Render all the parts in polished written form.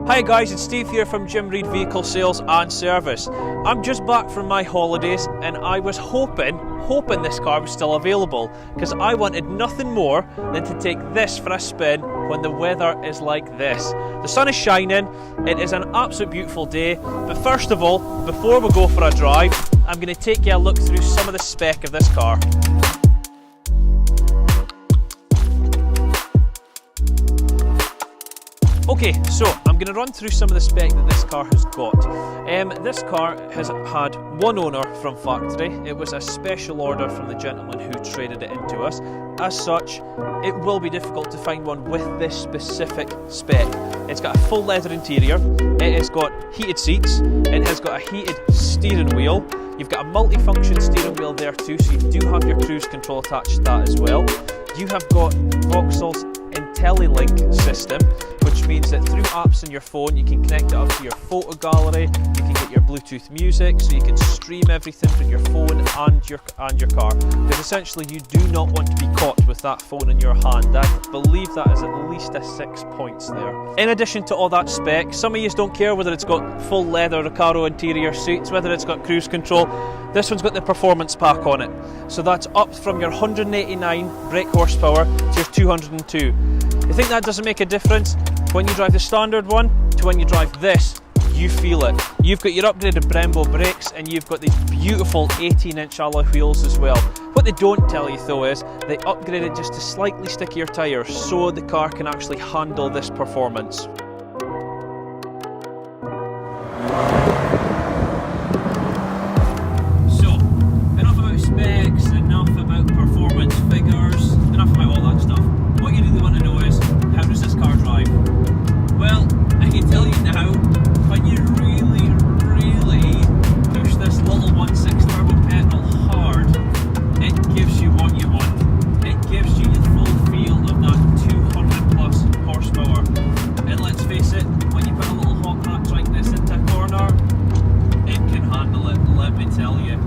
Hi guys, it's Steve here from Jim Reed Vehicle Sales and Service. I'm just back from my holidays and I was hoping this car was still available because I wanted nothing more than to take this for a spin when the weather is like this. The sun is shining, it is an absolute beautiful day, but first of all, before we go for a drive, I'm going to take you a look through some of the spec of this car. Okay, so I'm going to run through some of the spec that this car has got. This car has had one owner from factory. It was a special order from the gentleman who traded it into us. As such, it will be difficult to find one with this specific spec. It's got a full leather interior, it has got heated seats, it has got a heated steering wheel, you've got a multi-function steering wheel there too, so you do have your cruise control attached to that as well. You have got Vauxhall's intelli-link system, which means that through apps on your phone you can connect it up to your photo gallery, you can get your Bluetooth music, so you can stream everything from your phone and your car, because essentially you do not want to be caught with that phone in your hand. I believe that is at least a 6 points there. In addition to all that spec, some of you don't care whether it's got full leather Recaro interior seats, whether it's got cruise control. This one's got the performance pack on it, so that's up from your 189 brake horsepower to your 202. You think that doesn't make a difference? When you drive the standard one to when you drive this, you feel it. You've got your upgraded Brembo brakes and you've got these beautiful 18-inch alloy wheels as well. What they don't tell you though is they upgraded just to slightly stickier tyres so the car can actually handle this performance. So, enough about specs, enough about performance figures, enough about all that stuff. What you really want to know is, how does this car drive? Well, I can tell you now, when you really push this little 1.6 turbo petrol hard, it gives you what you want. It gives you the full feel of that 200 plus horsepower. And let's face it, when you put a little hot hatch like this into a corner, it can handle it, let me tell you.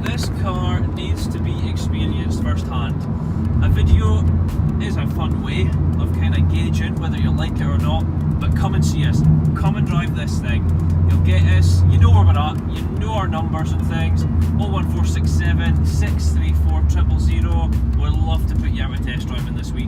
This car needs to be experienced firsthand. A video is a fun way of kind of gauging whether you like it or not, but come and see us, come and drive this thing. You'll get us, you know where we're at, you know our numbers and things, 01467 634 000. We'd love to put you out a test driving this week.